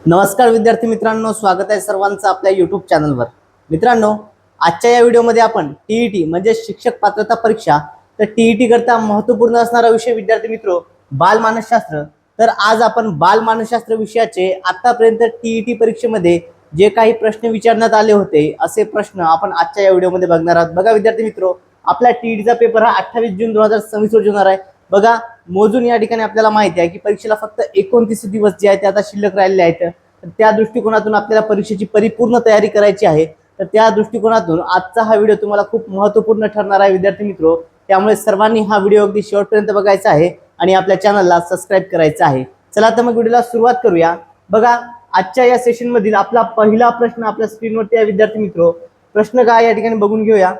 नमस्कार विद्यार्थी मित्रांनो, स्वागत आहे सर्वांचं आपल्या YouTube चॅनलवर। मित्रांनो, आजच्या या व्हिडिओमध्ये आपण टीईटी म्हणजे शिक्षक पात्रता परीक्षा तर टीईटी करता महत्त्वपूर्ण असणारा विषय विद्यार्थी मित्रो बालमानसशास्त्र। तर आज आपण बालमानसशास्त्र विषयाचे आतापर्यंत टीईटी परीक्षेमध्ये जे काही प्रश्न विचारण्यात आले होते असे प्रश्न आपण आजच्या या व्हिडिओमध्ये बघणार आहोत। बघा विद्यार्थी मित्रो, आपला टीईटीचा पेपर हा 28 जून 2026 रोजी होणार आहे। बघा, मोजून या ठिकाणी आपल्याला माहिती आहे की परीक्षेला फक्त 29 दिवस जे आहेत ते आता शिल्लक राहिलेले आहेत। तर त्या दृष्टिकोनातून आपल्याला परीक्षेची परिपूर्ण तयारी करायची आहे। तर त्या दृष्टिकोनातून आजचा हा व्हिडिओ तुम्हाला खूप महत्त्वपूर्ण ठरणार आहे विद्यार्थी मित्रो। त्यामुळे सर्वांनी हा व्हिडिओ अगदी शेवटपर्यंत बघायचा आहे आणि आपल्या चॅनलला सबस्क्राइब करायचं आहे। चला तर मग व्हिडिओला सुरुवात करूया। बघा, आजच्या या सेशन मधील आपला पहिला प्रश्न आपल्या स्क्रीनवरती आहे विद्यार्थी मित्रो। प्रश्न काय या ठिकाणी बघून घेऊया।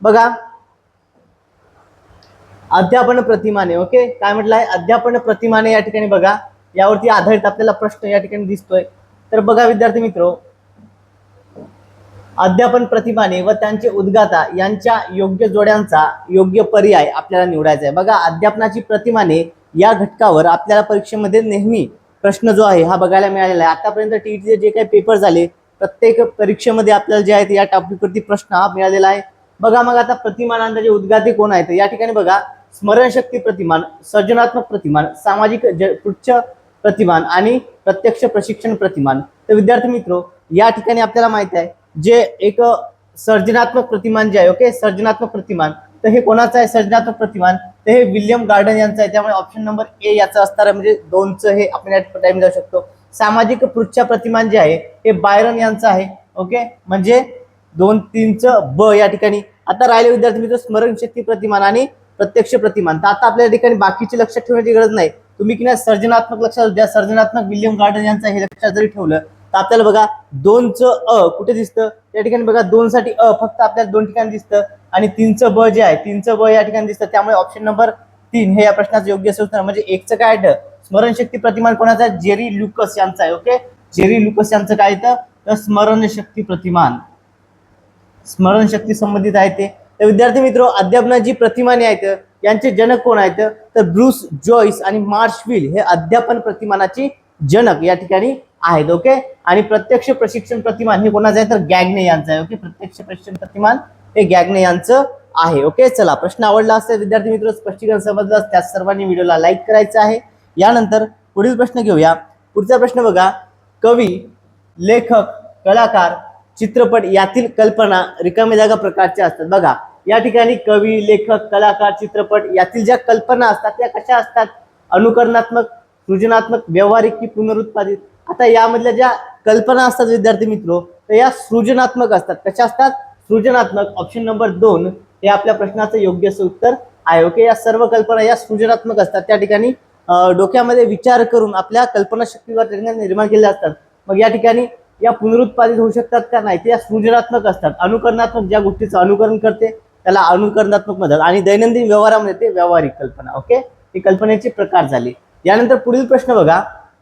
बघा, अध्यापन प्रतिमाने, ओके, काय म्हटलं आहे? अध्यापन प्रतिमाने या ठिकाणी बघा, यावरती आधारित आपल्याला प्रश्न या ठिकाणी दिसतोय। तर बघा विद्यार्थी मित्रो, अध्यापन प्रतिमाने व त्यांचे उद्गाता यांच्या योग्य जोड्यांचा योग्य पर्याय आपल्याला निवडायचा आहे। बघा, अध्यापनाची प्रतिमाने या घटकावर आपल्याला परीक्षेमध्ये नेहमी प्रश्न जो आहे हा बघायला मिळालेला आहे। आतापर्यंत टीईटीचे जे काही पेपर झाले प्रत्येक परीक्षेमध्ये आपल्याला जे आहे या टॉपिकवरती प्रश्न हा मिळालेला आहे। बघा, मग आता प्रतिमानांचे जे उद्गाते कोण आहेत या ठिकाणी बघा, स्मरणशक्ती प्रतिमान, सर्जनात्मक प्रतिमान, सामाजिक उच्च प्रतिमान आणि प्रत्यक्ष प्रशिक्षण प्रतिमान। तर विद्यार्थी मित्रो, या ठिकाणी आपल्याला माहिती आहे जे एक सर्जनात्मक प्रतिमान जे आहे, ओके, सर्जनात्मक प्रतिमान, तर हे कोणाचं आहे? सर्जनात्मक प्रतिमान तर हे विल्यम गार्डन यांचं आहे। त्यामुळे ऑप्शन नंबर ए याचा असणार आहे, म्हणजे 2चं हे आपण या टाइम जाऊ शकतो। सामाजिक पृच्छ प्रतिमान जे आहे हे बायरन यांचं आहे, ओके, म्हणजे 2-3चं ब या ठिकाणी। आता राहिले विद्यार्थी मित्र स्मरणशक्ती प्रतिमान आणि प्रत्यक्ष प्रतिमान। तर आता आपल्या ठिकाणी बाकीचे लक्षात ठेवण्याची गरज नाही, तुम्ही की नाही सर्जनात्मक लक्षात द्या। सर्जनात्मक विल्यम गार्डन यांचं हे लक्षात जरी ठेवलं तर आपल्याला बघा 2चं अ कुठे दिसतं या ठिकाणी बघा, 2 साठी अ फक्त आपल्याला 2 ठिकाणी दिसतं आणि 3चं ब जे आहे 3चं ब या ठिकाणी दिसतं। त्यामुळे ऑप्शन नंबर 3 हे या प्रश्नाचं योग्य उत्तर, म्हणजे 1चं काय आहे? स्मरणशक्ती प्रतिमान कोणाचं आहे? जेरी लुकस यांचं आहे, ओके, जेरी लुकस यांचं काय येतं? तर स्मरणशक्ती प्रतिमान, स्मरणशक्ती संबंधित आहे ते। तर विद्यार्थी मित्रो, अध्यापनाची प्रतिमाने आहेत यांचे जनक कोण आहेत? तर ब्रूस जॉइस आणि मार्शविल हे अध्यापन प्रतिमानाची जनक या ठिकाणी आहेत, ओके। आणि प्रत्यक्ष प्रशिक्षण प्रतिमान हे कोणाचं आहे? तर गॅग्ने यांचं आहे, ओके, प्रत्यक्ष प्रशिक्षण प्रतिमान हे गॅग्ने यांचं आहे, ओके। चला, प्रश्न आवडला असेल विद्यार्थी मित्र, स्पष्टीकरण समजलं त्या सर्वांनी व्हिडिओला लाईक करायचं आहे। यानंतर पुढील प्रश्न घेऊया। पुढचा प्रश्न बघा, कवी, लेखक, कलाकार, चित्रपट यातील कल्पना रिकामी जागा प्रकारच्या असतात। बघा, या ठिकाणी कवी, लेखक, कलाकार, चित्रपट यातील ज्या कल्पना असतात त्या कशा असतात? अनुकरणात्मक, सृजनात्मक, व्यावहारिक की पुनरुत्पादित? आता यामधल्या ज्या कल्पना असतात विद्यार्थी मित्रो तर या सृजनात्मक असतात। कशा असतात? सृजनात्मक। ऑप्शन नंबर 2 हे आपल्या प्रश्नाचं योग्य उत्तर आहे, ओके। या सर्व कल्पना या सृजनात्मक असतात, त्या ठिकाणी डोक्यामध्ये विचार करून आपल्या कल्पना शक्तीवर निर्माण केल्या असतात। मग या ठिकाणी या पुनरुत्पादित होऊ शकतात का? नाही, ते या सृजनात्मक असतात। अनुकरणात्मक, ज्या गोष्टीचं अनुकरण करते त्याला अनुकरणात्मक म्हणतात आणि दैनंदिन व्यवहारामध्ये ते व्यावहारिक कल्पना, ओके, ही कल्पनेचे प्रकार झाले। यानंतर पुढील प्रश्न बघा,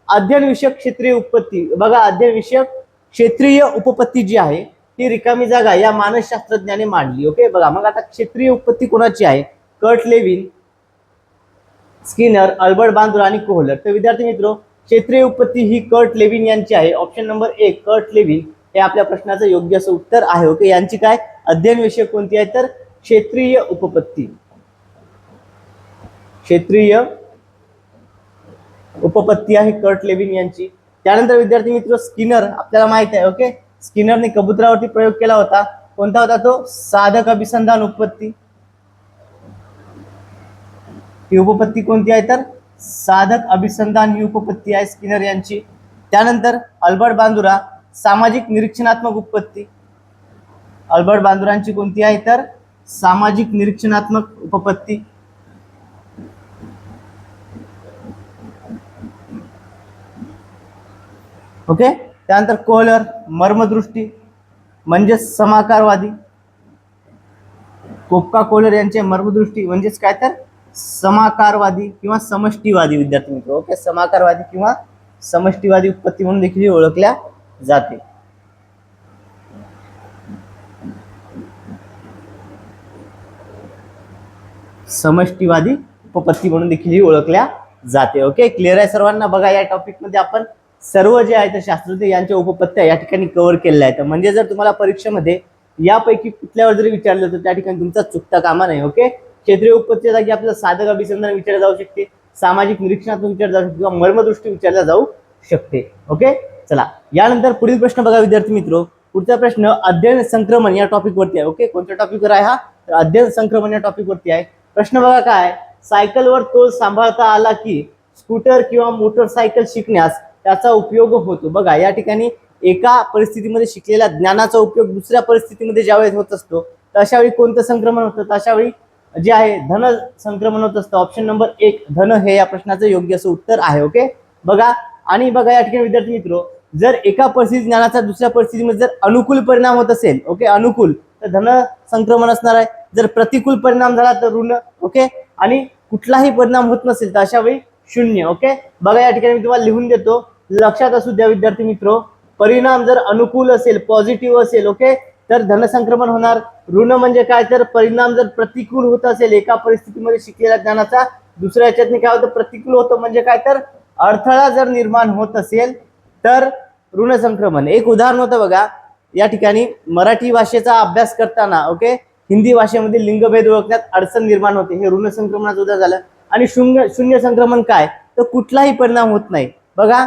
अध्ययन विषयक क्षेत्रीय उपपत्ती। बघा, अध्ययन विषयक क्षेत्रीय उपपत्ती जी आहे ती रिकामी जागा या मानसशास्त्रज्ञाने मांडली, ओके। बघा, मग आता क्षेत्रीय उपपत्ती कोणाची आहे? Kurt Lewin, Skinner, Albert Bandura आणि कोहलर। तर विद्यार्थी मित्रो, क्षेत्रीय उपपत्ती ही कर्ट लेविन यांची आहे। ऑप्शन नंबर 1 कर्ट लेविन हे आपल्या प्रश्नाचं योग्य उत्तर आहे, ओके। यांची काय अध्ययन विषय कोणती आहे? तर क्षेत्रीय उपपत्ती, क्षेत्रीय उपपत्ती आहे कर्ट लेविन यांची। त्यानंतर विद्यार्थी मित्र स्किनर आपल्याला माहित आहे, ओके, स्किनरने कबुतरावरती प्रयोग केला होता। कोणता होता तो? साधक अभिसंधान उपपत्ती। ही उपपत्ती कोणती आहे? तर साधक अभिसंधान ही उपपत्ती आहे स्किनर यांची। त्यानंतर अल्बर्ट बांद्रा सामाजिक निरीक्षणात्मक उपपत्ती। अल्बर्ट बांद्रांची कोणती आहे? तर सामाजिक निरीक्षणात्मक उपपत्ती, ओके। त्यानंतर कोहलर मर्मदृष्टी म्हणजे समाकारवादी। कोपका कोहलर यांचे मर्मदृष्टी म्हणजेच काय? तर समाकारवादी किंवा समष्टीवादी विद्यार्थी मित्र, ओके, समाकारवादी किंवा समष्टीवादी उपपत्ती म्हणून देखील ओळखल्या जाते। समष्टीवादी उपपत्ती म्हणून देखील ओळखल्या जाते, ओके। क्लिअर आहे सर्वांना? बघा, या टॉपिक मध्ये आपण सर्व जे आहे ते शास्त्रज्ञ यांच्या उपपत्त्या या ठिकाणी कव्हर केलेल्या आहेत. म्हणजे जर तुम्हाला परीक्षेमध्ये यापैकी कुठल्यावर जरी विचारलं तर त्या ठिकाणी तुमचा चुकता कामा नाही. ओके, क्षेत्रीय उपपत्ती जागी आपल्याला साधक अभिसंधान विचारलं जाऊ शकते, सामाजिक निरीक्षणातून विचारलं जाऊ शकते किंवा मर्मदृष्टी विचारल्या जाऊ शकते. ओके, चला यानंतर पुढील प्रश्न बघा विद्यार्थी मित्रो. पुढचा प्रश्न अध्ययन संक्रमण या टॉपिक वरती आहे. ओके, कोणत्या टॉपिकवर आहे हा? तर अध्ययन संक्रमण या टॉपिक वरती आहे. प्रश्न बघा काय, सायकलवर तोल सांभाळता आला की स्कूटर किंवा मोटरसायकल शिकण्यास त्याचा उपयोग होतो. बघा या ठिकाणी एका परिस्थितीमध्ये शिकलेल्या ज्ञानाचा उपयोग दुसऱ्या परिस्थितीमध्ये ज्यावेळेस होत असतो तर अशा वेळी कोणतं संक्रमण होतं? तर अशा वेळी जे आहे धन संक्रमण होत असतं. ऑप्शन नंबर 1 धन हे या प्रश्नाचं योग्य असं उत्तर आहे. ओके, बघा आणि बघा या ठिकाणी विद्यार्थी मित्रो, जर एका परिस्थितीत ज्ञानाचा दुसऱ्या परिस्थितीमध्ये जर अनुकूल परिणाम होत असेल, ओके अनुकूल, तर धन संक्रमण असणार आहे. जर प्रतिकूल परिणाम झाला तर ऋण. ओके, आणि कुठलाही परिणाम होत नसेल तर अशा वेळी शून्य. ओके, बघा या ठिकाणी मी तुम्हाला लिहून देतो, लक्षात असू द्या विद्यार्थी मित्रो. परिणाम जर अनुकूल असेल, पॉझिटिव्ह असेल, ओके, तर धनसंक्रमण होणार. ऋण म्हणजे काय, तर परिणाम जर प्रतिकूल होत असेल, एका परिस्थितीमध्ये शिकलेल्या ज्ञानाचा दुसऱ्या याच्यातनी काय होतं, प्रतिकूल होतं. म्हणजे काय, तर अडथळा जर निर्माण होत असेल तर ऋण संक्रमण. एक उदाहरण होतं बघा या ठिकाणी, मराठी भाषेचा अभ्यास करताना ओके हिंदी भाषेमध्ये लिंगभेद ओळखण्यात अडचण निर्माण होते, हे ऋण संक्रमणाचं उदाहरण झालं. आणि शून्य संक्रमण काय, तर कुठलाही परिणाम होत नाही. बघा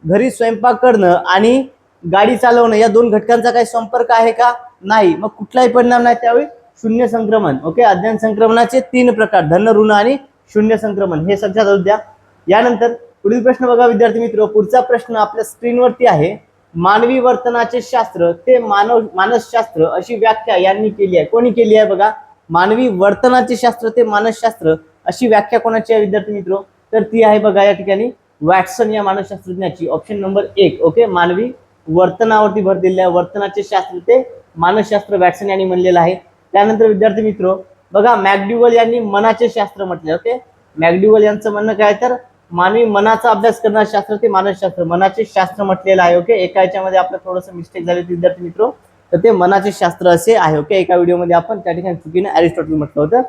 घरी स्वयंपाक करणं आणि गाडी चालवणं या दोन घटकांचा काही संपर्क आहे का? नाही, मग कुठलाही परिणाम नाही, त्यावेळी शून्य संक्रमण. ओके, अध्ययन संक्रमणाचे 3 प्रकार, धन, ऋण आणि शून्य संक्रमण, हे लक्षात असू द्या. यानंतर पुढील प्रश्न बघा विद्यार्थी मित्र. पुढचा प्रश्न आपल्या स्क्रीनवरती आहे. मानवी वर्तनाचे शास्त्र ते मानसशास्त्र अशी व्याख्या यांनी केली आहे. कोणी केली आहे? बघा, मानवी वर्तनाचे शास्त्र ते मानसशास्त्र अशी व्याख्या कोणाची आहे विद्यार्थी मित्र? तर ती आहे बघा या ठिकाणी वॅटसन या मानसशास्त्रज्ञाची. Option number 1. ओके, मानवी वर्तनावरती भर दिलेल्या वर्तनाचे शास्त्र ते मानसशास्त्र वॅटसन यांनी म्हणलेलं आहे. त्यानंतर विद्यार्थी मित्र बघा, मॅकडुगल यांनी मनाचे शास्त्र म्हटले. ओके, मॅकडुगल यांचं म्हणणं काय, तर मानवी मनाचा अभ्यास करणारे शास्त्र ते मानसशास्त्र, मनाचे शास्त्र म्हटलेलं आहे. ओके, एका याच्यामध्ये आपलं थोडंसं मिस्टेक झाली विद्यार्थी मित्र, तर ते मनाचे शास्त्र असे आहे. ओके, एका व्हिडिओमध्ये आपण त्या ठिकाणी चुकीने अरिस्टॉटल म्हटलं होतं.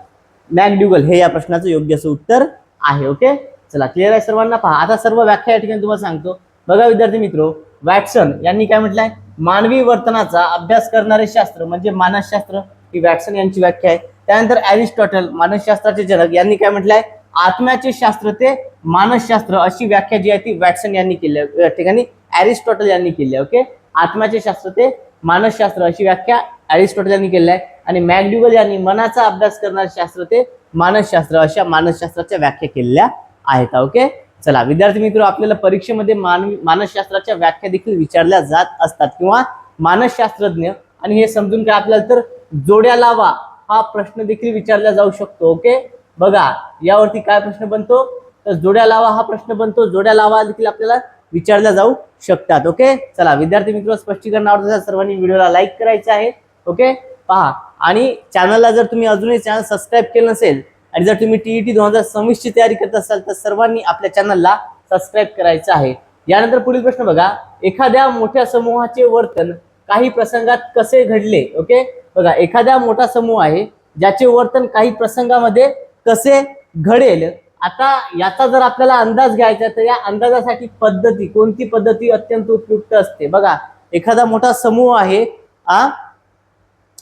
मॅकडुगल हे या प्रश्नाचं योग्य असं उत्तर आहे. ओके, चला क्लिअर आहे सर्वांना? पहा आता सर्व व्याख्या या ठिकाणी तुम्हाला सांगतो. बघा विद्यार्थी मित्र, वॅटसन यांनी काय म्हटलंय, मानवी वर्तनाचा अभ्यास करणारे शास्त्र म्हणजे मानसशास्त्र, ही वॅटसन यांची व्याख्या आहे. त्यानंतर अरिस्टॉटल मानसशास्त्राचे जनक यांनी काय म्हटलंय, आत्म्याचे शास्त्र ते मानसशास्त्र अशी व्याख्या जी आहे ती वॅटसन यांनी केली आहे. या ठिकाणी अरिस्टॉटल यांनी केली आहे. ओके, आत्म्याचे शास्त्र ते मानसशास्त्र अशी व्याख्या अरिस्टॉटल यांनी केली आहे. आणि मॅकडुगल यांनी मनाचा अभ्यास करणारे शास्त्र ते मानसशास्त्र अशा मानसशास्त्राच्या व्याख्या केलेल्या आहेत. ओके, चला विद्यार्थी मित्र, आपल्याला परीक्षेमध्ये मानसशास्त्राच्या व्याख्या देखील विचारल्या जात असतात किंवा मानसशास्त्रज्ञ, आणि हे समजून काय आपल्याला तर जोड्या लावा हा प्रश्न देखील विचारला जाऊ शकतो. ओके, बघा यावरती काय प्रश्न बनतो, तर जोड्या लावा हा प्रश्न बनतो. जोड्या लावा देखील आपल्याला विचारल्या जाऊ शकतात. ओके, चला विद्यार्थी मित्र, स्पष्टीकरण आवडत असेल सर्वांनी व्हिडिओला लाईक करायचं आहे. ओके, पहा, आणि चॅनलला जर तुम्ही अजूनही चॅनल सबस्क्राईब केलं नसेल आणि जर तुम्ही TET 2026 ची तयारी करत असाल तर सर्वांनी आपल्या चॅनलला सबस्क्राईब करायचं आहे. यानंतर पुढील प्रश्न बघा, एखाद्या मोठ्या समूहाचे वर्तन काही प्रसंगात कसे घडले? ओके, बघा एखादा मोठा समूह आहे ज्याचे वर्तन काही प्रसंगामध्ये कसे घडेल. आता याचा जर आपल्याला अंदाज घ्यायचा तर या अंदाजासाठी पद्धती, कोणती पद्धती अत्यंत उपयुक्त असते? बघा, एखादा मोठा समूह आहे,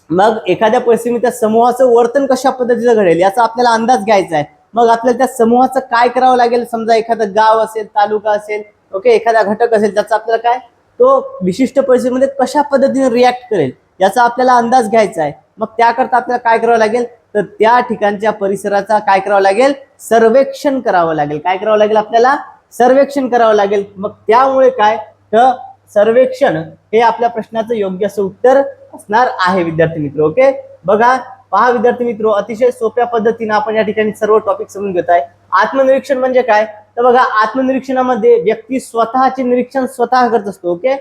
मग एखाद्या परिस्थितीत त्या समूहाचं वर्तन कशा पद्धतीचं घडेल याचा आपल्याला अंदाज घ्यायचा आहे. मग आपल्याला त्या समूहाचं काय करावं लागेल? समजा एखादं गाव असेल, तालुका असेल, ओके, एखादा घटक असेल, त्याचा आपल्याला काय तो विशिष्ट परिस्थितीमध्ये कशा पद्धतीने रिॲक्ट करेल याचा आपल्याला अंदाज घ्यायचा आहे. मग त्याकरता आपल्याला काय करावं लागेल, तर त्या ठिकाणच्या परिसराचा काय करावं लागेल, सर्वेक्षण करावं लागेल. काय करावं लागेल आपल्याला? सर्वेक्षण करावं लागेल. मग त्यामुळे काय, तर सर्वेक्षण हे आपल्या प्रश्नाचं योग्य असं उत्तर असणार आहे विद्यार्थी मित्र. ओके, बघा पहा विद्यार्थी मित्र, अतिशय सोप्या पद्धतीने आपण या ठिकाणी सर्व टॉपिक समजून घेत आहे. आत्मनिरीक्षण म्हणजे काय, तर बघा आत्मनिरीक्षणामध्ये व्यक्ती स्वतःचे निरीक्षण स्वतः करत असतो. ओके,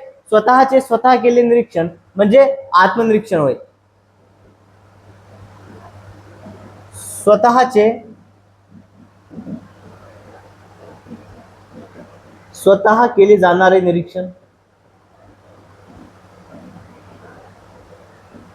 स्वतः केले निरीक्षण म्हणजे आत्मनिरीक्षण होय. स्वतः केले जाणारे निरीक्षण.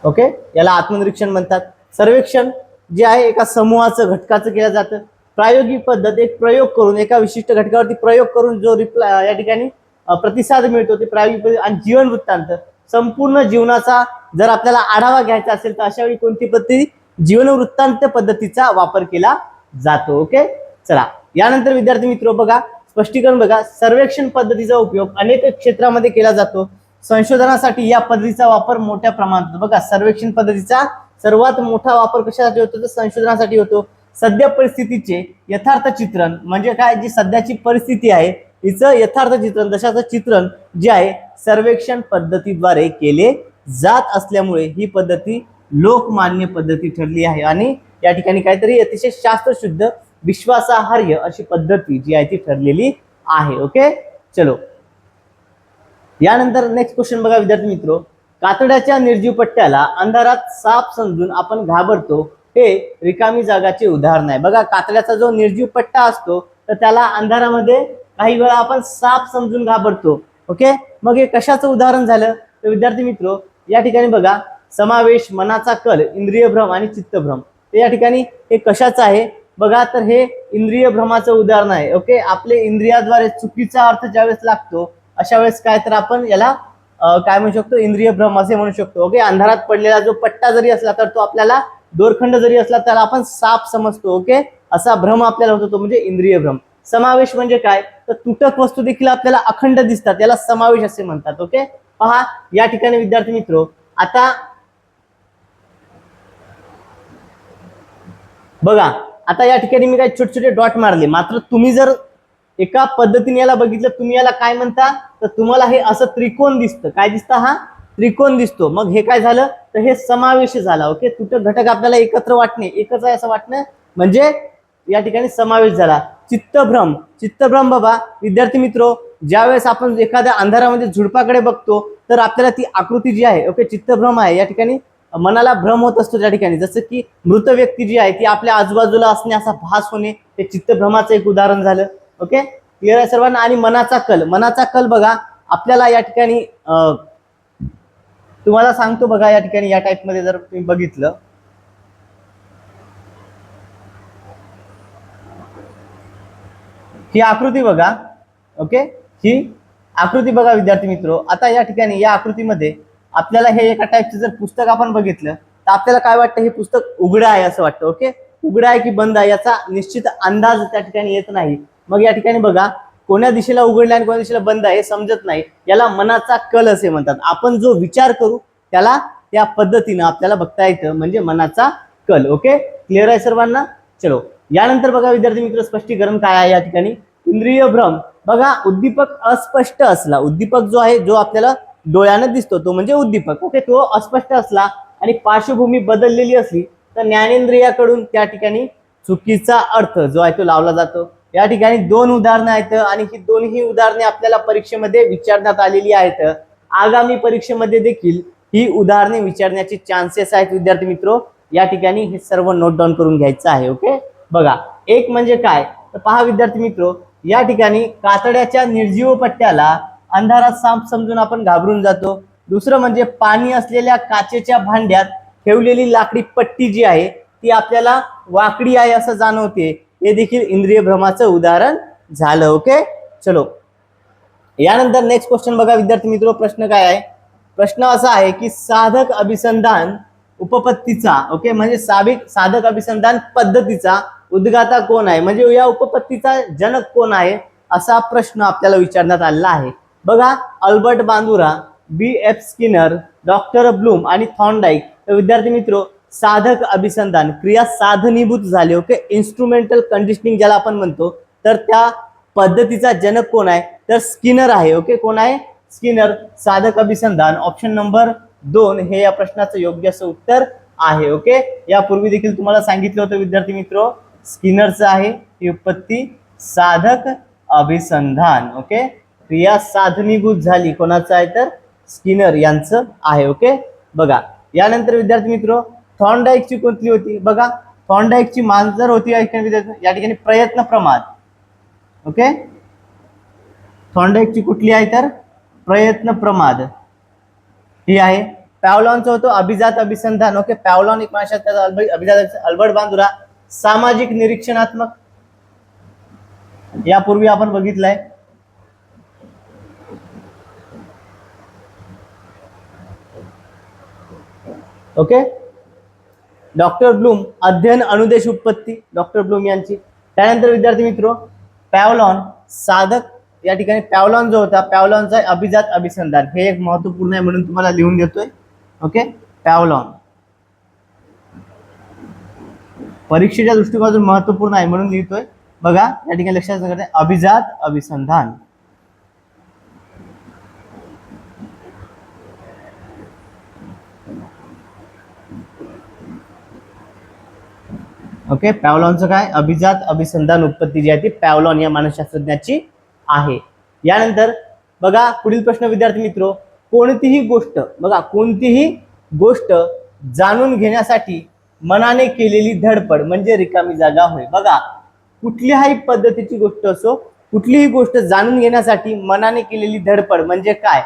ओके, याला आत्मनिरीक्षण म्हणतात. सर्वेक्षण जे आहे एका समूहाचं घटकाचं केलं जातं. प्रायोगिक पद्धत, एक प्रयोग करून एका विशिष्ट घटकावरती प्रयोग करून जो रिप्लाय या ठिकाणी प्रतिसाद मिळतो ते प्रायोगिक पद्धती आणि जीवन वृत्तांत संपूर्ण जीवनाचा जर आपल्याला आढावा घ्यायचा असेल तर अशा वेळी कोणती पद्धती जीवन वृत्तांत पद्धतीचा वापर केला जातो. ओके, चला यानंतर विद्यार्थी मित्र बघा स्पष्टीकरण बघा. सर्वेक्षण पद्धतीचा उपयोग अनेक क्षेत्रामध्ये केला जातो. संशोधनासाठी या पद्धतीचा वापर मोठ्या प्रमाणात बघा. सर्वेक्षण पद्धतीचा सर्वात मोठा वापर कशासाठी होतो तर संशोधनासाठी होतो. सध्या परिस्थितीचे यथार्थ चित्रण म्हणजे काय, जी सध्याची परिस्थिती आहे तिचं यथार्थ चित्रण दशाचं चित्रण जे आहे सर्वेक्षण पद्धतीद्वारे केले जात असल्यामुळे ही पद्धती लोकमान्य पद्धती ठरली आहे आणि या ठिकाणी काहीतरी अतिशय शास्त्रशुद्ध विश्वासार्ह अशी पद्धती जी आहे ती ठरलेली आहे. ओके, चलो यानंतर नेक्स्ट क्वेश्चन बघा विद्यार्थी मित्रो. कातड्याच्या निर्जीव पट्ट्याला अंधारात साप समजून आपण घाबरतो हे रिकामी जागाचे उदाहरण आहे. बघा कातड्याचा जो निर्जीव पट्टा असतो तर त्याला अंधारामध्ये काही वेळा आपण साप समजून घाबरतो. ओके, मग हे कशाचं उदाहरण झालं तर विद्यार्थी मित्रो या ठिकाणी बघा समावेश, मनाचा कल, इंद्रिय भ्रम आणि चित्तभ्रम. तर या ठिकाणी हे कशाचं आहे बघा तर हे इंद्रिय भ्रमाचं उदाहरण आहे. ओके, आपले इंद्रियाद्वारे चुकीचा अर्थ ज्यावेळेस लागतो अशा वेळेस काय तर आपण याला काय म्हणू शकतो इंद्रिय भ्रम असे म्हणू शकतो. ओके, अंधारात पडलेला जो पट्टा जरी असला तर तो आपल्याला दोरखंड जरी असला त्याला आपण साप समजतो. ओके, असा भ्रम आपल्याला होतो तो म्हणजे इंद्रिय भ्रम. समावेश म्हणजे काय तर तुटक वस्तू देखील आपल्याला अखंड दिसतात याला समावेश असे म्हणतात. ओके, पहा या ठिकाणी विद्यार्थी मित्रो आता बघा आता या ठिकाणी मी काही छोटे छोटे डॉट मारले, मात्र तुम्ही जर एका पद्धतीने याला बघितलं तुम्ही याला काय म्हणता तर तुम्हाला हे असं त्रिकोण दिसतं. काय दिसतं हा त्रिकोण दिसतो. मग हे काय झालं तर हे समावेश झाला. ओके, तुटक घटक आपल्याला एकत्र वाटणे एकच आहे असं वाटणं म्हणजे या ठिकाणी समावेश झाला. चित्तभ्रम, चित्तभ्रम बाबा विद्यार्थी मित्रो ज्यावेळेस आपण एखाद्या अंधारामध्ये झुडपाकडे बघतो तर आपल्याला ती आकृती जी आहे ओके चित्तभ्रम आहे. या ठिकाणी मनाला भ्रम होत असतो त्या ठिकाणी, जसं की मृत व्यक्ती जी आहे ती आपल्या आजूबाजूला असणे असा भास होणे ते चित्तभ्रमाचं एक उदाहरण झालं. ओके, क्लिअर आहे सर्वांना. आणि मनाचा कल, मनाचा कल बघा आपल्याला या ठिकाणी तुम्हाला सांगतो बघा या ठिकाणी या टाइप मध्ये जर तुम्ही बघितलं ही आकृती बघा. ओके, ही आकृती बघा विद्यार्थी मित्रो. आता या ठिकाणी या आकृतीमध्ये आपल्याला हे एका टाइपचं जर पुस्तक आपण बघितलं तर आपल्याला काय वाटतं हे पुस्तक उघडं आहे असं वाटतं. ओके, उघडं आहे की बंद आहे याचा निश्चित अंदाज त्या ठिकाणी येत नाही. मग या ठिकाणी बघा कोण्या दिशेला उघडलं आणि कोण्या दिशेला बंद आहे हे समजत नाही, याला मनाचा कल असे म्हणतात. आपण जो विचार करू त्याला त्या पद्धतीनं आपल्याला बघता येतं म्हणजे मनाचा कल. ओके, क्लिअर आहे सर्वांना. चलो यानंतर बघा विद्यार्थी मित्र स्पष्टीकरण काय आहे या ठिकाणी. इंद्रिय भ्रम बघा उद्दीपक अस्पष्ट असला, उद्दीपक जो आहे जो आपल्याला डोळ्यानं दिसतो तो म्हणजे उद्दीपक. ओके, तो अस्पष्ट असला आणि पार्श्वभूमी बदललेली असली तर ज्ञानेंद्रियाकडून त्या ठिकाणी चुकीचा अर्थ जो आहे तो लावला जातो. या ठिकाणी दोन उदाहरणं आहेत आणि ही दोन्ही उदाहरणे आपल्याला परीक्षेमध्ये विचारण्यात आलेली आहेत. आगामी परीक्षेमध्ये देखील ही उदाहरणे विचारण्याचे चान्सेस आहेत विद्यार्थी मित्रो. या ठिकाणी हे सर्व नोट डाऊन करून घ्यायचं आहे. ओके, बघा एक म्हणजे काय तर पहा विद्यार्थी मित्रो या ठिकाणी कातड्याच्या निर्जीव पट्ट्याला अंधारात साप समजून आपण घाबरून जातो. दुसरं म्हणजे पाणी असलेल्या काचेच्या भांड्यात ठेवलेली लाकडी पट्टी जी आहे ती आपल्याला वाकडी आहे असं जाणवते. हे देखील इंद्रिय भ्रमाचं उदाहरण झालं. ओके, चलो यानंतर नेक्स्ट क्वेश्चन बघा विद्यार्थी मित्रो. प्रश्न काय आहे, प्रश्न असा आहे की साधक अभिसंधान उपपत्तीचा ओके म्हणजे साधक अभिसंधान पद्धतीचा उद्गाता कोण आहे म्हणजे या उपपत्तीचा जनक कोण आहे असा प्रश्न आपल्याला विचारण्यात आलेला आहे. बघा Albert Bandura, B.F. Skinner, doctor Bloom आणि थॉर्नडाईक. तर विद्यार्थी मित्रो साधक अभिसंधान क्रिया साधनीभूत झाले. ओके, इन्स्ट्रुमेंटल कंडिशनिंग ज्याला आपण म्हणतो तर त्या पद्धतीचा जनक कोण आहे तर स्किनर आहे. ओके, कोण आहे स्किनर. साधक अभिसंधान ऑप्शन नंबर 2 हे या प्रश्नाचं योग्य असं उत्तर आहे. ओके, यापूर्वी देखील तुम्हाला सांगितलं होतं विद्यार्थी मित्रो स्किनरचं आहे ही उत्पत्ती साधक अभिसंधान. ओके, क्रिया साधनीभूत झाली कोणाचं आहे तर स्किनर यांचं आहे. ओके, बघा यानंतर विद्यार्थी मित्रो थॉर्नडाईकची कोणती होती बघा. थॉर्नडाईकची मांजर होती या ठिकाणी प्रयत्न प्रमाद. ओके, थॉर्नडाईकची कुठली आहे तर प्रयत्न प्रमाद ही आहे. पॅवलॉनचं होतं अभिजात अभिसंधान. ओके, पॅवलॉन एक अभिजात. अल्बर्ट बांदुरा सामाजिक निरीक्षणात्मक यापूर्वी आपण बघितलंय. ओके. डॉक्टर ब्लूम अध्ययन अनुदेश उत्पत्ती, डॉक्टर ब्लूम यांची. त्यानंतर विद्यार्थी मित्र पॅव्हलॉन साधक, या ठिकाणी पॅव्हलॉन जो होता, पॅव्हलॉनचा अभिजात अभिसंधान, हे एक महत्वपूर्ण आहे म्हणून तुम्हाला लिहून देतोय. ओके. पॅव्हलॉन परीक्षेच्या दृष्टिकोनातून महत्वपूर्ण आहे म्हणून लिहितोय. बघा या ठिकाणी लक्षात घ्या, अभिजात अभिसंधान. ओके. पॅव्हलॉनचं काय, अभिजात अभिसंधान उत्पत्ती जी आहे ती पॅव्हलॉन या मानसशास्त्रज्ञाची आहे. यानंतर बघा पुढील प्रश्न विद्यार्थी मित्र, कोणतीही गोष्ट, बघा कोणतीही गोष्ट जाणून घेण्यासाठी मनाने केलेली धडपड म्हणजे रिकामी जागा होय. बघा कुठल्याही पद्धतीची गोष्ट असो, कुठलीही गोष्ट जाणून घेण्यासाठी मनाने केलेली धडपड म्हणजे काय,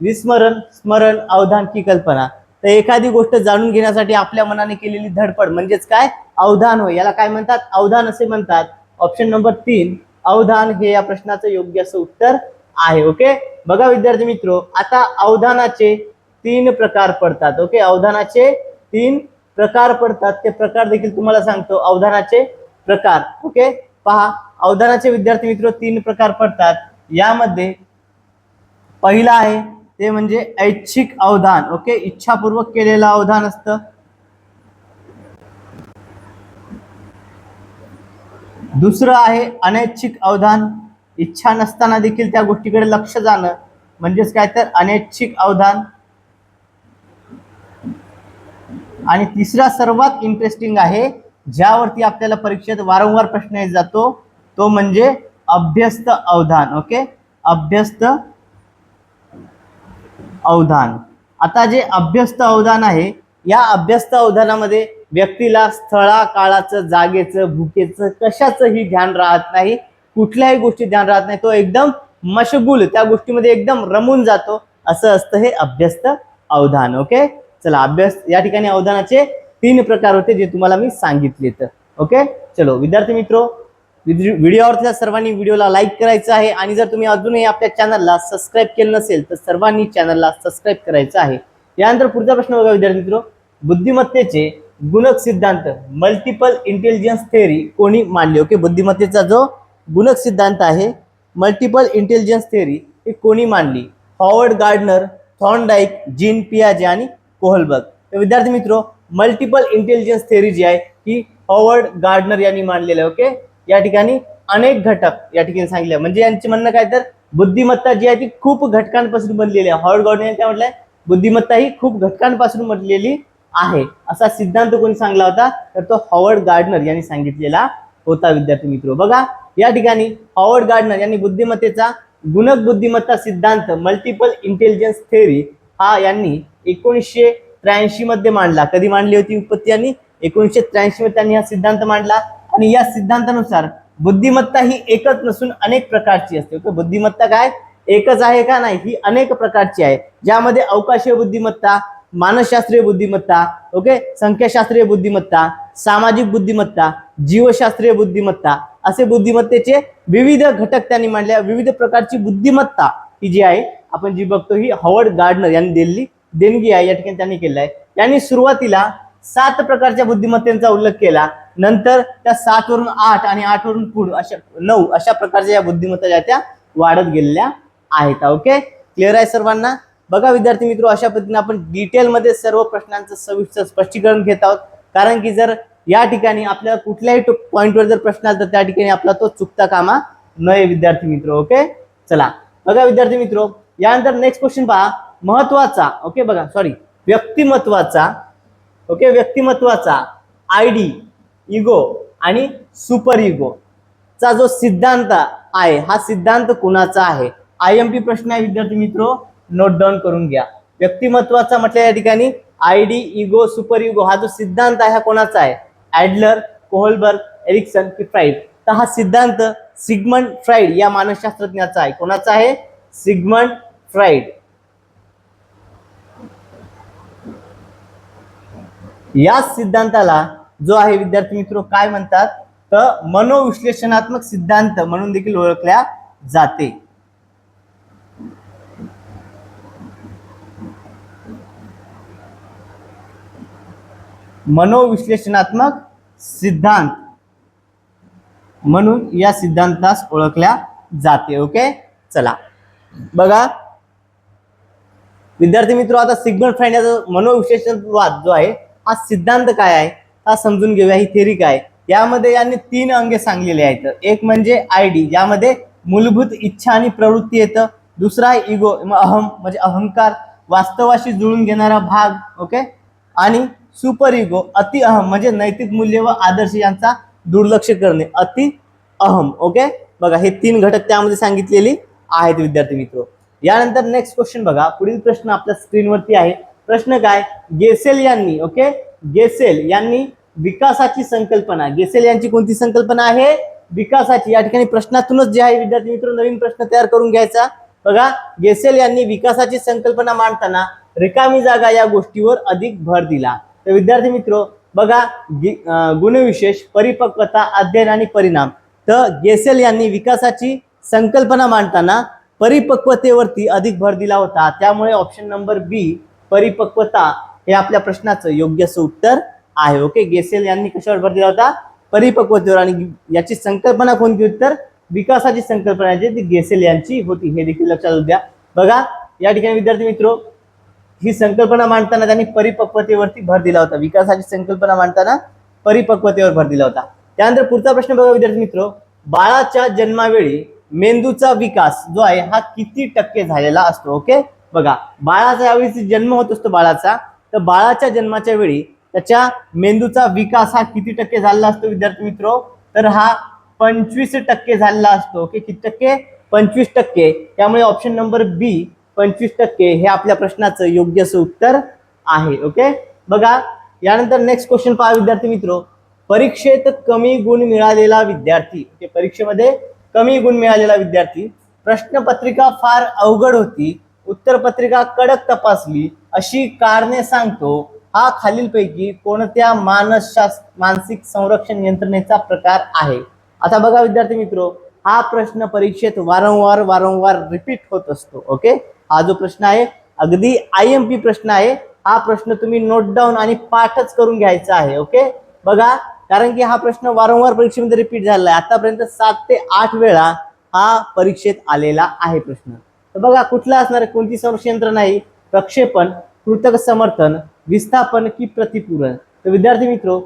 विस्मरण, स्मरण, अवधान की कल्पना. तर एखादी गोष्ट जाणून घेण्यासाठी आपल्या मनाने केलेली धडपड म्हणजेच काय, अवधान होय. याला काय म्हणतात, अवधान असे म्हणतात. ऑप्शन नंबर 3 अवधान हे या प्रश्नाचं योग्य असं उत्तर आहे. ओके. बघा विद्यार्थी मित्र, आता अवधानाचे 3 प्रकार पडतात. ओके. अवधानाचे 3 प्रकार पडतात, ते प्रकार देखील तुम्हाला सांगतो. अवधानाचे प्रकार, ओके. पहा अवधानाचे विद्यार्थी मित्र 3 प्रकार पडतात. यामध्ये पहिला आहे ते म्हणजे ऐच्छिक अवधान. ओके. इच्छापूर्वक केलेलं अवधान असतं. दुसरं आहे अनैच्छिक अवधान, इच्छा नसताना देखील त्या गोष्टीकडे लक्ष जाणं म्हणजेच काय तर अनैच्छिक अवधान. आणि तिसरा सर्वात इंटरेस्टिंग आहे, ज्यावरती आपल्याला परीक्षेत वारंवार प्रश्न येत जातो, तो म्हणजे अभ्यस्त अवधान. ओके. अभ्यस्त अवधान. आता जे अभ्यस्त अवधान आहे, या अभ्यस्त अवधानामध्ये व्यक्तीला स्थळा काळाचं, जागेचं, भूकेचं कशाचंही ध्यान राहत नाही, कुठल्याही गोष्टी ध्यान राहत नाही. तो एकदम मशगुल, त्या गोष्टीमध्ये एकदम रमून जातो, असं असतं हे अभ्यस्त अवधान. ओके. चला अभ्यास, या ठिकाणी अवधानाचे 3 प्रकार होते जे तुम्हाला मी सांगितले. ओके. चलो विद्यार्थी मित्रो, व्हिडिओ आवडल्यास सर्वांनी व्हिडिओला लाईक करायचं आहे आणि जर तुम्ही अजूनही आपल्या चॅनलला सबस्क्राईब केलं नसेल तर सर्वांनी चॅनलला सबस्क्राईब करायचं आहे. यानंतर पुढचा प्रश्न बघा विद्यार्थी मित्रो, बुद्धिमत्तेचे गुणक सिद्धांत मल्टिपल इंटेलिजन्स थेअरी कोणी मांडली. ओके. बुद्धिमत्तेचा जो गुणक सिद्धांत आहे, मल्टिपल इंटेलिजन्स थेअरी, हे कोणी मांडली. हॉवर्ड गार्डनर, थॉर्नडाईक, जीन पियाजे आणि कोहलबर्ग. तर विद्यार्थी मित्रो मल्टिपल इंटेलिजन्स थेअरी जी आहे ही हॉवर्ड गार्डनर यांनी मांडलेलं आहे. ओके. या ठिकाणी अनेक घटक या ठिकाणी सांगितले, म्हणजे यांचे म्हणणं काय तर बुद्धिमत्ता जी आहे ती खूप घटकांपासून बनलेली आहे. हॉवर्ड गार्डनर यांनी काय म्हटलंय, बुद्धिमत्ता ही खूप घटकांपासून बनलेली आहे. असा सिद्धांत कोणी सांगला होता, तर तो हॉवर्ड गार्डनर यांनी सांगितलेला होता. विद्यार्थी मित्रो बघा या ठिकाणी हॉवर्ड गार्डनर यांनी बुद्धिमत्तेचा गुणक बुद्धिमत्ता सिद्धांत मल्टिपल इंटेलिजन्स थेअरी हा यांनी 1983 मध्ये मांडला. कधी मांडली होती उत्पत्ती यांनी, 1983 मध्ये त्यांनी हा सिद्धांत मांडला. आणि या सिद्धांतानुसार बुद्धिमत्ता ही एकच नसून अनेक प्रकारची असते. ओके. बुद्धिमत्ता काय एकच आहे का, नाही, ही अनेक प्रकारची आहे, ज्यामध्ये अवकाशीय बुद्धिमत्ता, मानसशास्त्रीय बुद्धिमत्ता, ओके, संख्याशास्त्रीय बुद्धिमत्ता, सामाजिक बुद्धिमत्ता, जीवशास्त्रीय बुद्धिमत्ता, असे बुद्धिमत्तेचे विविध घटक त्यांनी मांडले. विविध प्रकारची बुद्धिमत्ता ही जी आहे आपण जी बघतो ही हॉवर्ड गार्डनर यांनी दिलेली देणगी आहे, या ठिकाणी त्यांनी केलं आहे. यांनी सुरुवातीला 7 प्रकारच्या बुद्धिमत्तेचा उल्लेख केला, नंतर त्या 7 वरून 8 आणि 8 वरून पुढे अशा 9 अशा प्रकारच्या या बुद्धिमत्ता ज्या त्या वाढत गेलेल्या आहेत. ओके. क्लिअर आहे सर्वांना. बघा विद्यार्थी मित्र, अशा पद्धतीने आपण डिटेलमध्ये सर्व प्रश्नांचं सविस्तर स्पष्टीकरण घेत आहोत, कारण की जर या ठिकाणी आपल्याला कुठल्याही पॉइंटवर जर प्रश्न आला तर त्या ठिकाणी आपला तो चुकता कामा नये विद्यार्थी मित्र. ओके. चला बघा विद्यार्थी मित्र, यानंतर नेक्स्ट क्वेश्चन पहा, महत्वाचा, ओके बघा सॉरी व्यक्तिमत्वाचा, ओके, व्यक्तिमत्वाचा आयडी, इगो आणि सुपर इगो चा जो सिद्धांत आहे, हा सिद्धांत कोणाचा आहे. IMP प्रश्न आहे विद्यार्थी मित्र, नोट डाऊन करून घ्या. व्यक्तिमत्वाचा म्हटलं या ठिकाणी आयडी, इगो, सुपर इगो हा जो सिद्धांत आहे हा कोणाचा आहे, ॲडलर, कोहलबर्ग, एरिक्सन की फ्राईड. तर हा सिद्धांत सिग्मंड फ्राईड या मानसशास्त्रज्ञाचा आहे. कोणाचा आहे, सिग्मंड फ्राईड. या सिद्धांताला जो आहे विद्यार्थी मित्र काय म्हणतात, तर मनोविश्लेषणात्मक सिद्धांत म्हणून देखील ओळखल्या जाते. मनोविश्लेषणात्मक सिद्धांत म्हणून या सिद्धांतास ओळखल्या जाते. ओके, चला बघा विद्यार्थी मित्र, आता सिग्मंड फ्राइड याचा मनोविश्लेषणवाद जो आहे हा सिद्धांत काय आहे हा समजून घेऊया. ही थेरी काय, यामध्ये यांनी 3 अंगे सांगलेले आहेत. एक म्हणजे आयडी, ज्यामध्ये मूलभूत इच्छा आणि प्रवृत्ती येतं. दुसरा आहे इगो, अहम म्हणजे अहंकार, वास्तवाशी जुळून घेणारा भाग. ओके, आणि सुपर इगो, अति अहम म्हणजे नैतिक मूल्य व आदर्श यांचा दुर्लक्ष करणे, अति अहम. ओके, बघा हे 3 घटक त्यामध्ये सांगितलेले आहेत विद्यार्थी मित्र. यानंतर नेक्स्ट क्वेश्चन बघा, पुढील प्रश्न आपल्या स्क्रीनवरती आहे. प्रश्न काय, गेसेल यांनी, ओके, गेसेल यांनी विकासाची संकल्पना, गेसेल यांची कोणती संकल्पना आहे, विकासाची. या ठिकाणी प्रश्नातूनच जे आहे विद्यार्थी मित्र नवीन प्रश्न तयार करून घ्यायचा. बघा, गेसेल यांनी विकासाची संकल्पना मांडताना रिकामी जागा या गोष्टीवर अधिक भर दिला. तर विद्यार्थी मित्र बघा, गुणविशेष, परिपक्वता, अध्ययन आणि परिणाम. तर गेसेल यांनी विकासाची संकल्पना मांडताना परिपक्वतेवरती अधिक भर दिला होता. त्यामुळे ऑप्शन नंबर बी परिपक्वता हे आपल्या प्रश्नाचं योग्य असं उत्तर आहे. ओके, गेसेल यांनी कशावर भर दिला होता, परिपक्वतेवर. आणि याची संकल्पना कोणती होती, तर विकासाची संकल्पना जी ती गेसेल यांची होती, हे देखील लक्षात द्या. बघा या ठिकाणी विद्यार्थी मित्र ही संकल्पना मांडताना त्यांनी परिपक्वतेवरती भर दिला होता. विकासाची संकल्पना मांडताना परिपक्वतेवर भर दिला होता. त्यानंतर पुढचा प्रश्न बघा विद्यार्थी मित्र, बाळाच्या जन्मावेळी मेंदूचा विकास जो आहे हा किती टक्के झालेला असतो. ओके, बघा बाळाचा यावेळी जन्म होत असतो बाळाचा, तर बाळाच्या जन्माच्या वेळी त्याच्या मेंदूचा विकास हा किती टक्के झालेला असतो विद्यार्थी मित्र, तर हा 25% झालेला असतो. ओके, किती टक्के, 25%. त्यामुळे ऑप्शन नंबर बी 25% हे आपल्या प्रश्नाचं योग्य असं उत्तर आहे. ओके, बघा यानंतर नेक्स्ट क्वेश्चन पहा विद्यार्थी मित्र, परीक्षेत कमी गुण मिळालेला विद्यार्थी, परीक्षेमध्ये कमी गुण मिळालेला विद्यार्थी, प्रश्नपत्रिका फार अवघड होती, उत्तरपत्रिका कडक तपासली अशी कारणे सांगतो, हा खालीलपैकी कोणत्या मानसिक संरक्षण यंत्रणेचा प्रकार आहे. आता बघा विद्यार्थी मित्र, हा प्रश्न परीक्षेत वारंवार रिपीट होत असतो. ओके, हा जो प्रश्न आहे अगदी IMP प्रश्न आहे. हा प्रश्न तुम्ही नोट डाऊन आणि पाठच करून घ्यायचा आहे. ओके, बघा कारण की हा प्रश्न वारंवार परीक्षेमध्ये रिपीट झालेला आहे. आतापर्यंत 7 ते 8 वेळा हा परीक्षेत आलेला आहे प्रश्न. तर बघा कुठला असणार, कोणती संरक्षण यंत्रणा आहे, प्रक्षेपण, कृतक समर्थन, विस्थापन की प्रतिपूरण. तर विद्यार्थी मित्र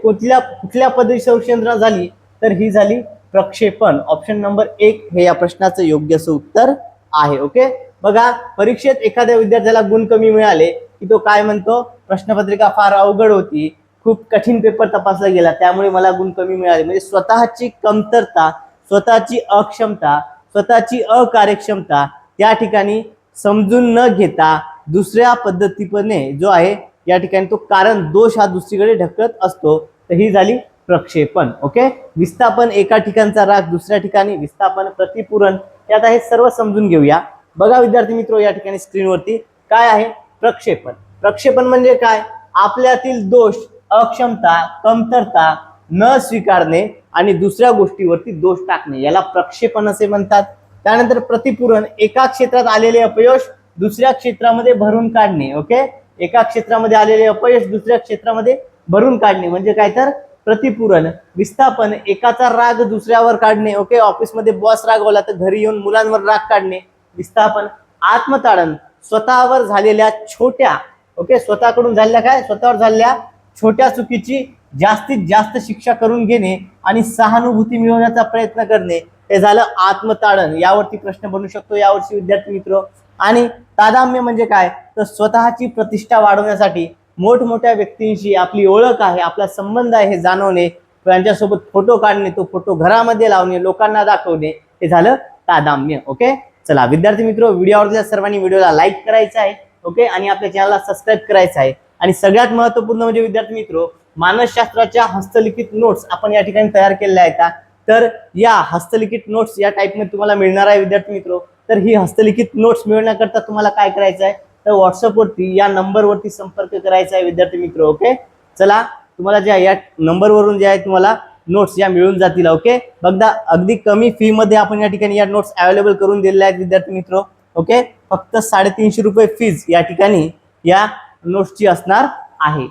कुठल्या पद्धतीची संरक्षण यंत्रणा झाली, तर ही झाली प्रक्षेपण. ऑप्शन नंबर 1 हे या प्रश्नाचं योग्य असं उत्तर आहे. ओके, बघा परीक्षेत एखाद्या विद्यार्थ्याला गुण कमी मिळाले की तो काय म्हणतो, प्रश्नपत्रिका फार अवघड होती, खूप कठीण पेपर तपासला गेला त्यामुळे मला गुण कमी मिळाले. म्हणजे स्वतःची कमतरता, स्वतःची अक्षमता, स्वतःची अकार्यक्षमता त्या ठिकाणी समजून न घेता दुसऱ्या पद्धतीने जो आहे या ठिकाणी तो कारण दोष हा दुसरीकडे ढकलत असतो. तर ही झाली प्रक्षेपण. ओके, विस्थापन, एका ठिकाणचा राग दुसऱ्या ठिकाणी, विस्थापन, प्रतिपूरण, यात हे सर्व समजून घेऊया. बघा विद्यार्थी मित्र या ठिकाणी स्क्रीनवरती काय आहे, प्रक्षेपण. प्रक्षेपण म्हणजे काय, आपल्यातील दोष, अक्षमता, कमतरता न स्वीकारणे आणि दुसऱ्या गोष्टीवरती दोष टाकणे, याला प्रक्षेपण असे म्हणतात. त्यानंतर प्रतिपूरण, एका क्षेत्रात आलेले अपयश दुसऱ्या क्षेत्रामध्ये भरून काढणे. ओके, एका क्षेत्रामध्ये आलेले अपयश दुसऱ्या क्षेत्रामध्ये भरून काढणे म्हणजे काय, तर प्रतिपूरण. विस्थापन, एकाचा राग दुसऱ्यावर काढणे. ओके, ऑफिसमध्ये बॉस रागवला तर घरी येऊन मुलांवर राग काढणे, विस्थापन. आत्मताडण, स्वतःवर झालेल्या छोट्या, ओके, स्वतःकडून झालेल्या काय, स्वतःवर झालेल्या छोट्या चुकीची जास्तीत जास्त शिक्षा करून घेणे आणि सहानुभूती मिळवण्याचा प्रयत्न करणे, हे झालं आत्मताडण. यावरती प्रश्न बनू शकतो यावर्षी विद्यार्थी मित्र. आणि तादाम्य म्हणजे काय, तर स्वतःची प्रतिष्ठा वाढवण्यासाठी मोठमोठ्या व्यक्तींशी आपली ओळख आहे, आपला संबंध आहे हे जाणवणे, त्यांच्यासोबत फोटो काढणे, तो फोटो घरामध्ये लावणे, लोकांना दाखवणे, हे झालं तादाम्य. ओके, चला विद्यार्थी मित्र, व्हिडिओ आवडल्यास सर्वांनी व्हिडिओला लाईक करायचा आहे. ओके, आणि आपल्या चॅनलला सबस्क्राईब करायचं आहे. आणि सगळ्यात महत्त्वपूर्ण म्हणजे विद्यार्थी मित्र, मानसशास्त्राच्या हस्तलिखित नोट्स आपण या ठिकाणी तयार केलेल्या आहेत. तर या हस्तलिखित नोट्स या टाईपमध्ये तुम्हाला मिळणार आहे विद्यार्थी मित्र. तर ही हस्तलिखित नोट्स मिळवण्याकरता तुम्हाला काय करायचं आहे, तर व्हॉट्सअपवरती या नंबरवरती संपर्क करायचा आहे विद्यार्थी मित्र. ओके, चला तुम्हाला ज्या या नंबरवरून जे आहे तुम्हाला नोट्स या मिळून जातील. ओके, बघा अगदी कमी फी मध्ये आपण या ठिकाणी या नोट्स अवेलेबल करून दिलेल्या आहेत विद्यार्थी मित्र. ओके, फक्त 350 रुपये फीज या ठिकाणी या नोट्सची असणार आहे.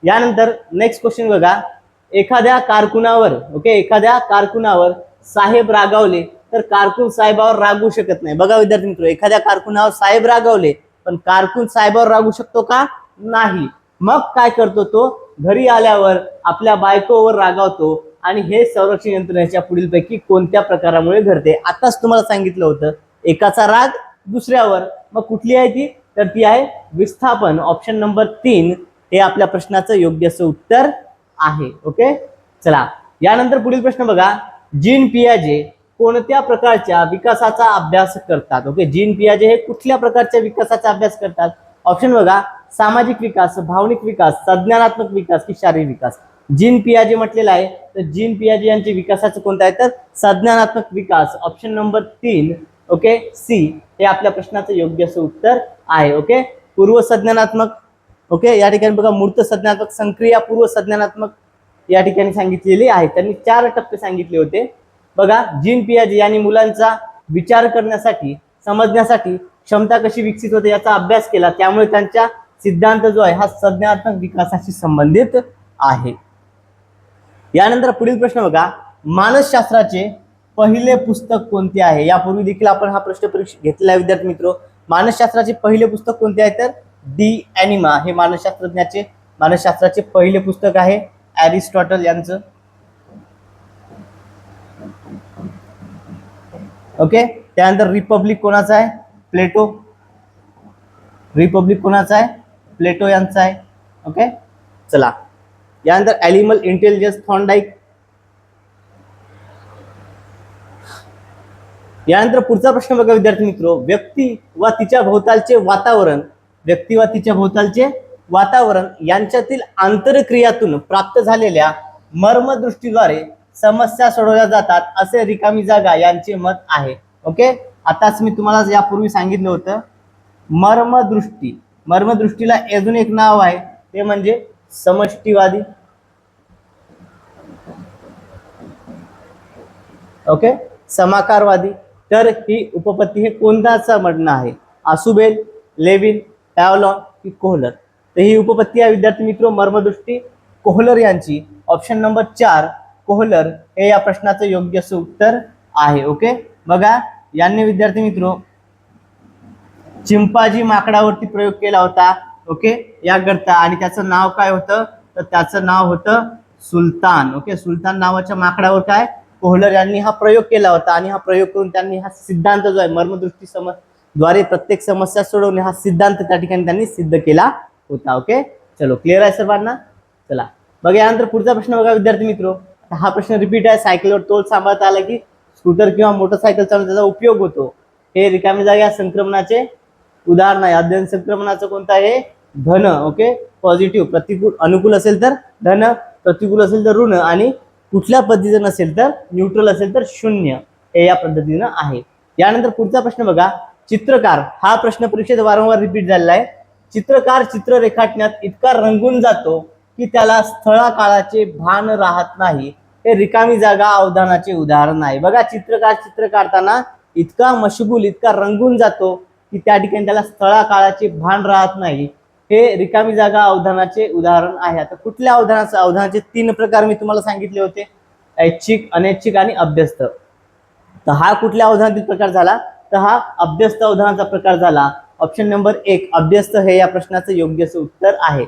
यानंतर नेक्स्ट क्वेश्चन बघा, एखाद्या कारकुनावर एखाद्या कारकुनावर साहेब रागावले तर कारकून साहेबावर रागू शकत नाही. बघा विद्यार्थी मित्र, एखाद्या कारकुनावर साहेब रागावले पण कारकून साहेबावर रागू शकतो का? नाही. मग काय करतो तो? घरी आल्यावर आपल्या बायकोवर रागावतो आणि हे संरक्षण यंत्रणेच्या पुढीलपैकी कोणत्या प्रकारामुळे घडते? आताच तुम्हाला सांगितलं होतं, एकाचा राग दुसऱ्यावर. मग कुठली आहे ती? तर ती आहे विस्थापन. ऑप्शन नंबर 3 हे आपल्या प्रश्नाचं योग्य असं उत्तर आहे. ओके, चला यानंतर पुढील प्रश्न बघा, जीन पियाजे कोणत्या प्रकारच्या विकासाचा अभ्यास करतात? जीन पियाजे हे कुठल्या प्रकारच्या विकासाचा अभ्यास करतात? ऑप्शन बघा, सामाजिक विकास, भावनिक विकास, संज्ञानात्मक विकास की शारीरिक विकास. जीन पियाजे म्हटलेलं आहे, तर जीन पियाजे यांचे विकासाचं कोणतं आहे? तर संज्ञानात्मक विकास. ऑप्शन नंबर 3 सी हे आपल्या प्रश्नाचं योग्य असं उत्तर आहे. पूर्व संज्ञानात्मक या ठिकाणी बघा, मूर्त संज्ञानात्मक, संक्रिया, पूर्व संज्ञानात्मक या ठिकाणी सांगितलेली आहे. त्यांनी 4 टप्पे सांगितले होते. बघा, जीन पियाजे यांनी मुलांचा विचार करण्यासाठी, समजण्यासाठी क्षमता कशी विकसित होते याचा अभ्यास केला, त्यामुळे त्यांचा सिद्धांत जो आहे हा संज्ञानात्मक विकासाशी संबंधित आहे. यानंतर पुढील प्रश्न बघा, मानसशास्त्राचे पहिले पुस्तक कोणते आहे? यापूर्वी देखील आपण हा प्रश्न परीक्षा घेतलेला आहे विद्यार्थी मित्र. मानसशास्त्राचे पहिले पुस्तक कोणते आहे? तर डी ॲनिमा हे मानसशास्त्राचे पहिले पुस्तक आहे, अरिस्टॉटल यांचं. त्यानंतर रिपब्लिक कोणाचा आहे? प्लेटो. रिपब्लिक कोणाचा आहे? प्लेटो यांचा आहे. चला यानंतर ॲनिमल इंटेलिजन्स, थॉर्नडाईक. यानंतर पुढचा प्रश्न बघा विद्यार्थी मित्र, व्यक्ती व तिच्या भोवतालचे वातावरण यांच्यातील आंतरक्रियातून प्राप्त झालेल्या मर्मदृष्टीद्वारे समस्या सोडवल्या जातात असे रिकामी जागा यांचे मत आहे. आताच मी तुम्हाला यापूर्वी सांगितलं होतं, मर्मदृष्टीला अजून एक नाव आहे, ते म्हणजे समष्टीवादी. समाकारवादी. तर ही उपपत्ती हे कोणत्याचं म्हणणं आहे? आसुबेल, लेविन, पॅव्लॉन की कोहलर? तर ही उपपत्ती आहे विद्यार्थी मित्र मर्मदृष्टी कोहलर यांची. ऑप्शन नंबर 4 कोहलर हे या प्रश्नाचं योग्य असं उत्तर आहे. बघा, यांनी विद्यार्थी मित्र चिंपांझी माकडावरती प्रयोग केला होता याकरता, आणि त्याचं नाव काय होतं? तर त्याचं नाव होतं सुलतान. सुलतान नावाच्या माकडावर काय कोहलर यांनी हा प्रयोग केला होता, आणि हा प्रयोग करून त्यांनी हा सिद्धांत जो आहे मर्मदृष्टी द्वारे प्रत्येक समस्या सोडवणे हा सिद्धांत त्या ठिकाणी त्यांनी सिद्ध केला होता. चलो, क्लिअर आहे सर्वांना? चला बघा, यानंतर पुढचा प्रश्न बघा विद्यार्थी मित्र, हा प्रश्न रिपीट आहे. सायकलवर तोल सांभाळता आला की स्कूटर किंवा मोटरसायकल चालवून त्याचा उपयोग होतो. हे रिकामी जागा संक्रमणाचे उदाहरण आहे. अध्ययन संक्रमणाचं कोणतं आहे? धन. पॉझिटिव्ह, प्रतिकूल, अनुकूल असेल तर धन, प्रतिकूल असेल तर ऋण, आणि कुठल्या पद्धतीचं नसेल तर न्यूट्रल असेल तर 0 हे या पद्धतीनं आहे. यानंतर पुढचा प्रश्न बघा, चित्रकार. हा प्रश्न परीक्षेत वारंवार रिपीट झालेला आहे. चित्रकार चित्र रेखाटण्यात इतका रंगून जातो की त्याला स्थळाकाळाचे भान राहत नाही. हे रिकामी जागा अवधानाचे उदाहरण आहे. बघा, चित्रकार चित्र काढताना इतका मशगूल, इतका रंगून जातो की त्या ठिकाणी त्याला स्थळाकाळाचे भान राहत नाही. हे रिकामी जागा अवधानाचे उदाहरण आहे. आता कुठल्या अवधानाचे 3 प्रकार मी तुम्हाला सांगितले होते, ऐच्छिक, अनैच्छिक आणि अभ्यस्त. तर हा कुठल्या अवधानातील प्रकार झाला? तर हा अभ्यस्त अवधानाचा प्रकार झाला. ऑप्शन नंबर 1 अभ्यस्त हे या प्रश्नाचं योग्य असं उत्तर आहे.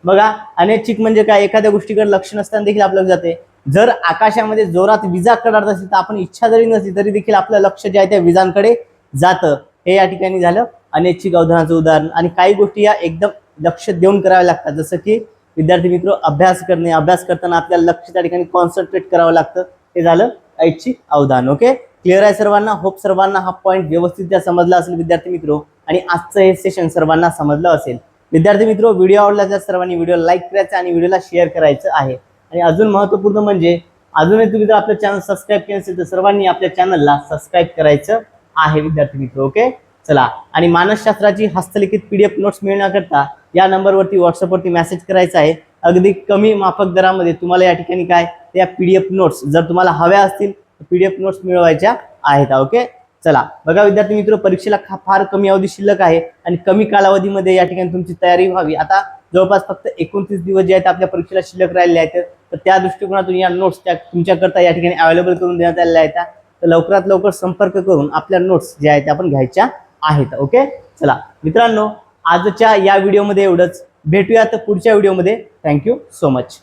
बघा, अनैच्छिक म्हणजे काय? एखाद्या गोष्टीकडे लक्ष नसताना देखील आपल्याला जाते. जर आकाशामध्ये जोरात विजा कडाडत असेल तर आपण इच्छा जरी नसली तरी देखील आपलं लक्ष जे आहे त्या विजांकडे जातं. हे या ठिकाणी झालं अनैच्छिक अवधानाचं उदाहरण. आणि काही गोष्टी या एकदम लक्ष देऊन कराव्या लागतात, जसं की विद्यार्थी मित्र अभ्यास करणे. अभ्यास करताना आपल्याला लक्ष त्या ठिकाणी कॉन्सन्ट्रेट करावं लागतं. हे झालं ऐच्छिक अवधान. क्लिअर आहे सर्वांना? होप सर्वांना हा पॉईंट व्यवस्थित समजला असेल विद्यार्थी मित्र, आणि आजचं हे सेशन सर्वांना समजलं असेल. विद्यार्थी मित्र, व्हिडिओ आवडला तर सर्वांनी व्हिडिओला लाईक करायचं आणि व्हिडिओला शेअर करायचं आहे. आणि अजून महत्त्वपूर्ण म्हणजे अजूनही तुम्ही जर आपलं चॅनल सबस्क्राईब केलं असेल तर सर्वांनी आपल्या चॅनलला सबस्क्राईब करायचं आहे विद्यार्थी मित्र. चला, आणि मानसशास्त्राची हस्तलिखित PDF नोट्स मिळण्याकरता या नंबरवरती व्हॉट्सअपवरती मेसेज करायचा आहे. अगदी कमी माफक दरामध्ये तुम्हाला या ठिकाणी काय त्या PDF नोट्स जर तुम्हाला हव्या असतील तर PDF नोट्स मिळवायच्या आहेत. चला बघा विद्यार्थी मित्र, परीक्षेला फार कमी अवधी शिल्लक आहे आणि कमी कालावधीमध्ये या ठिकाणी तुमची तयारी व्हावी. आता जवळपास फक्त 29 दिवस जे आहेत आपल्या परीक्षेला शिल्लक राहिलेले आहेत, तर त्या दृष्टिकोनातून या नोट्स त्या तुमच्याकरता या ठिकाणी अवेलेबल करून देण्यात आलेल्या आहेत. तर लवकरात लवकर संपर्क करून आपल्या नोट्स ज्या आहेत आपण घ्यायच्या आहेत. ओके, चला मित्रांनो, आजच्या या व्हिडिओमध्ये एवढंच. भेटूयात पुढच्या व्हिडिओमध्ये. Thank you so much.